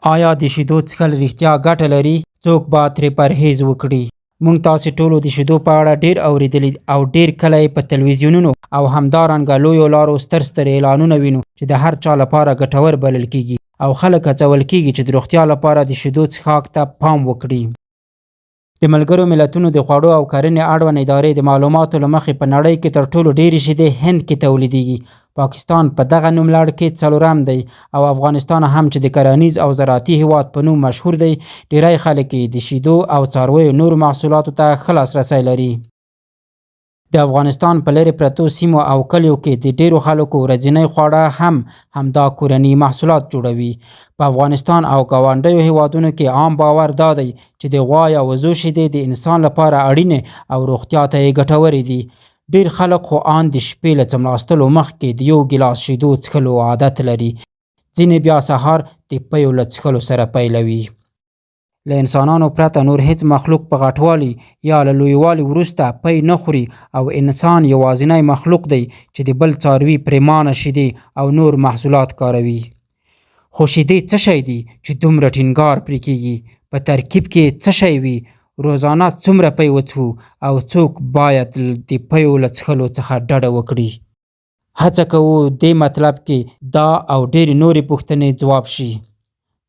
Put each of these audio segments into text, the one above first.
آیا د شیدو څښل رښتیا ګټه لري؟ څوک به ترې پرهیز وکړي؟ موږ تاسې ټولو د شیدو په اړه ډېر اورېدلي او ډېر کله یې په تلویزیونونو او همدارنګه لویو لارو ستر اعلانونه وینو چې د هر چا لپاره ګټور بلل کیږي او خلک هڅول کیږي چې د روغتیا لپاره د شیدو څښاک ته پام وکړي. د ملګرو ملتونو د خوړو او کرنې اړوند ادارې د معلوماتو له مخې په نړۍ کې تر ټولو ډېرې شیدې هند کې تولیدېږي. پاکستان په دغه نوملړ کې څلورم دی او افغانستان هم چې د کرنیز او زراعتي هیواد په نوم مشهور دی، ډیری خلک یې د شیدو او څارویو نورو محصولاتو ته ښه لاسرسی لري. د افغانستان په لرې پرتو سیمو او کلیو کې د ډیرو خلکو ورځنی خواړه همدا کورني محصولات جوړوي. په افغانستان او ګاونډیو هیوادونو کې عام باور دا دی چې د غوا یا وزو شیدې د انسان لپاره اړینې او روغتیا ته یې ګټورې دي. ډیر خلک خو ان د شپې له څملاستلو مخکې د یو ګیلاس شیدو څښلو عادت لري. ځینې بیا سهار د پیو له څښلو سره پیلوي. له انسانانو پرته نور هیڅ مخلوق په غټوالي یا له لویوالي وروسته پی نه خوري او انسان یوازینی مخلوق دی چې د بل څاروي پرېمانه شیدې او نور محصولات کاروي. خو شیدې څه شی دي چې دومره ټینګار پرې کیږي؟ په ترکیب کې څه شی وي؟ روزانه څومره پی وڅښو او څوک باید د پیو له څښلو څخه ډډه وکړي؟ هڅه کوو دې مطلب کې دا او ډېرې نورې پوښتنې ځواب شي.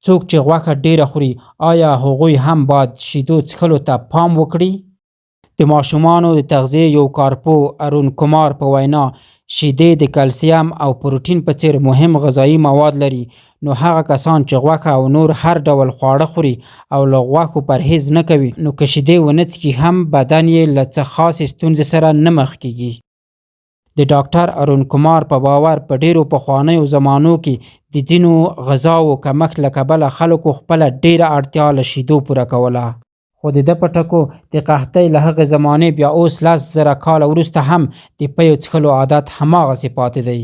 څوک چې غوښه ډیره خوري آیا هغوی هم باید شیدو څښلو ته پام وکړي؟ د ماشومانو د تغذیې یو کارپوه ارون کمار په وینا شیدې د کلسیم او پروټین په څیر مهم غذایی مواد لري. نو هغه کسان چې غوښه او نور هر ډول خواړه خوري او له غوښو پرهیز نه کوي، نو که شیدې ونه څښي هم بدن یې له څه خاصې ستونزې سره نه مخ کیږي. د ډاکټر ارون کمار په باور په ډیرو پخوانیو زمانو کې د ځینو غذاو کمښت له کبله خلکو خپله ډیره اړتیا له شیدو پوره کوله. خو د ده په ټکو د قحطۍ له هغې زمانې بیا اوس 10,000 کاله وروسته هم د پیو څښلو عادت هماغسې پاتې دی.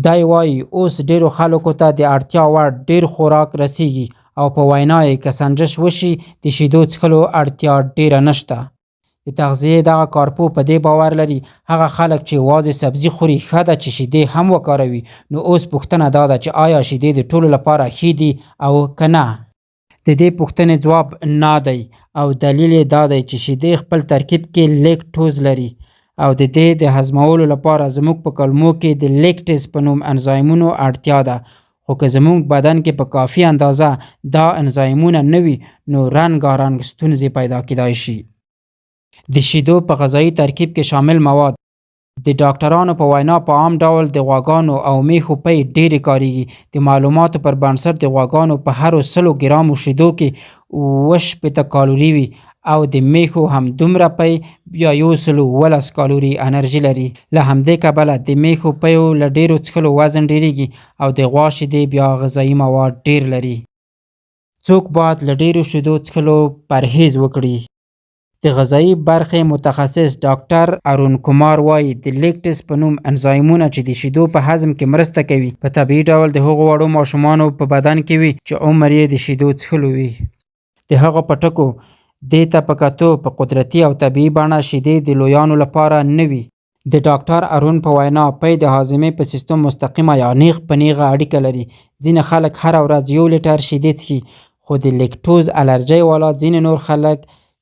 دی وایي اوس ډیرو خلکو ته د اړتیا وړ ډیر خوراک رسیږي او په وینا یې که سنجش وشي د شیدو څښلو اړتیا ډیره نشته. د تغذیې دغه کارپوه په دې باور لري هغه خلک چې یوازې سبزي خوري ښه ده چې شیدې هم وکاروي. نو اوس پوښتنه دا ده چې آیا شیدې د ټولو لپاره ښې دي او که نه؟ د دې پوښتنې ځواب نه دی او دلیل یې دا دی چې شیدې خپل ترکیب کې لیکټوز لري او د دې د هضمولو لپاره زموږ په کولمو کې د لیکټیز په نوم انزایمونو اړتیا ده. خو که زموږ بدن کې په کافي اندازه دا انزایمونه نه وي نو رنګارنګ ستونزې پیدا کیدای شي. د شیدو په غذایی ترکیب کې شامل مواد د ډاکټرانو په وینا په عام ډول د غواګانو او میخو پی ډېرې کاریږي. د معلوماتو پر بنسټ د غواګانو په هرو 100 ګرامو شیدو کې 80 کالوري وي او د میخو هم دومره پی بیا 112 کالوري انرژي لري. له همدې کبله د میخو پیو له ډیرو څښلو وزن ډیریږي او د غوا شیدې بیا غذایی مواد ډیر لري. څوک باید له ډیرو شیدو څښلو پرهیز وکړي؟ د غذایی برخې متخصص ډاکټر ارون کمار وایي د لیکټس په نوم انزایمونه چې د شیدو په هضم کې مرسته کوي په طبیعي ډول د هغو وړو ماشومانو په بدن کې وي چې عمر یې د شیدو څښلو وي. د هغه په ټکو دې ته په کتو په قدرتي او طبیعي بڼه شیدې د لویانو لپاره نه وي. د ډاکټر ارون په وینا پی د هاضمې په سیستم مستقیمه یا نیغ په نیغه اړیکه لري. ځینې خلک هره ورځ 1 لیټر شیدې څښي، خو د لیکټوز الرجۍ والا ځینې نور خلک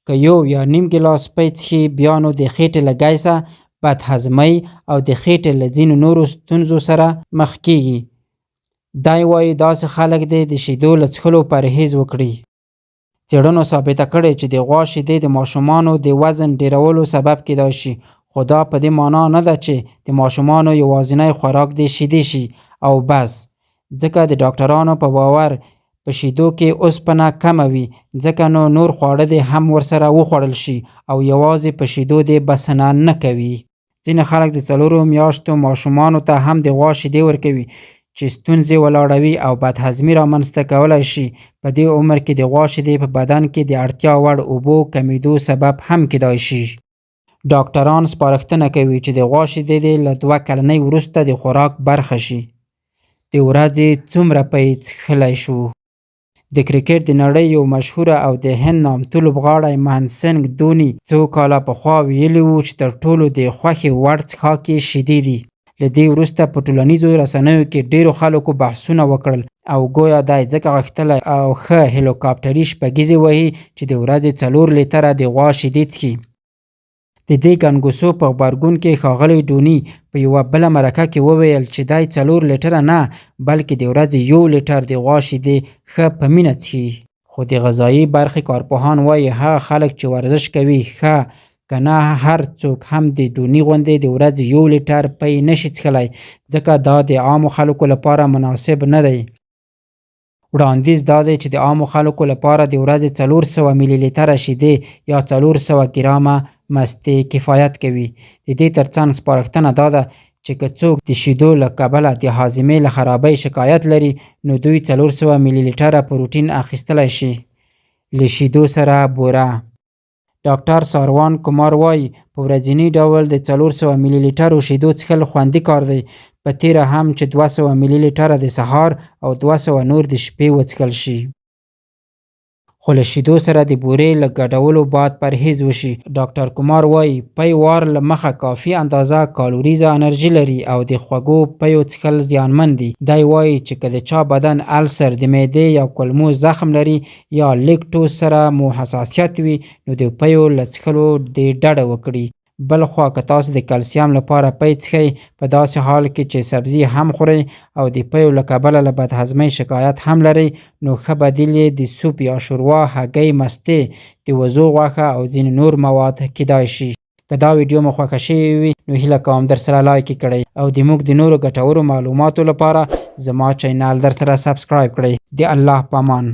که 1 یا نیم ګیلاس پی څښي بیا نو د خېټې له ګیسه، بدهضمۍ او د خېټې له ځینو نورو ستونزو سره مخ کیږي. دی وایي داسې خلک دې د شیدو له څښلو پرهیز وکړي. څېړنو ثابته کړې چې د غوا شیدې د ماشومانو د وزن ډیرولو سبب کیدای شي، خو دا په دې معنا نه ده چې د ماشومانو یوازینی خوراک د شیدې شي او بس، ځکه د ډاکټرانو په باور په شیدو کې اوسپنه کمه وي، ځکه نو نور خواړه دې هم ورسره وخوړل شي او یوازې په شیدو دې بسنه نه کوي. ځینې خلک د 4 میاشتو ماشومانو ته هم د غوا شیدې ورکوي چې ستونزې ولاړوي او بدهضمي رامنځته کولی شي. په دې عمر کې د غوا شیدې په بدن کې د اړتیا وړ اوبو کمیدو سبب هم کیدای شي. ډاکټران سپارښتنه کوي چې د غوا شیدې دې له 2 کلنۍ وروسته د خوراک برخه شي. د ورځې څومره پی څښلی شو؟ د کرکټ د نړۍ یو مشهوره او د هند نامتو لوبغاړی مهندر سنګ دوني 2 کاله پخوا ویلي وو چې تر ټولو د خوښې وړ څښاک یې شیدې دي. له دې وروسته په ټولنیزو رسنیو کې ډیرو خلکو بحثونه وکړل او ګویا دی ځکه غښتلی او ښه هلیکاپټري شپږیزې وهي چې د ورځې 4 لیټره د غوا شیدې څښي. د دې ګنګوسو په غبرګون کې ښاغلی ډوني په یوه بله مرکه کې وویل چې دی 4 لیټره نه بلکې د ورځې 1 لیټر د غوا شیدې ښه په مینه څښي. خو د غذایي برخې کارپوهان وایي هغه خلک چې ورزش کوي ښه که نه هر څوک هم د ډوني غوندې د ورځې 1 لیټر پی نشي څښلی ځکه دا د عامو خلکو لپاره مناسب نه دی. وړاندیز دا دی چې د عامو خلکو لپاره د ورځې 400 ملي لیټره شیدې یا 400 ګرامه مستې کفایت کوي. د دې ترڅنګ سپارښتنه دا ده چې که څوک د شیدو له کبله د هاضمې له خرابۍ شکایت لري نو دوی 400 ملي لیټره پروټین اخیستلی شي. له شیدو سره بوره. ډاکټر ساروان کومار وایي په ورځني ډول د 400 ملي لیټرو شیدو څښل خوندي کار دی، په تیره هم چې 200 ملي لیټره د سهار او 200 نور د شپې وڅښل شي. خو له شیدو سره د بورې له ګډولو باید پرهیز وشي. ډاکټر کومار وایي پی وار له مخه کافي اندازه کالوریزه انرژي لري او د خوږو پیو څښل زیانمن دي. دی وایي چې که د چا بدن السر، د معدې یا کولمو زخم لري یا لیکټوز سره مو حساسیت وي نو د پیو له څښلو دې ډډه وکړي. بل خوا که تاسو د کلسیم لپاره پی څښئ په داسې حال کې چې سبزي هم خورئ او د پیو له کبله له بدهضمۍ شکایت هم لرئ نو ښه بدیل یې د سوپ یا شوروا، هګۍ، مستې، د وزو غوښه او ځینې نور مواد کیدای شي. که دا ویډیو مو خوښه شوې وي نو هیله کوم درسره لایک یې کړئ او د موږ د نورو ګټورو معلوماتو لپاره زما چینل درسره سبسکرایب کړئ. د الله په امان.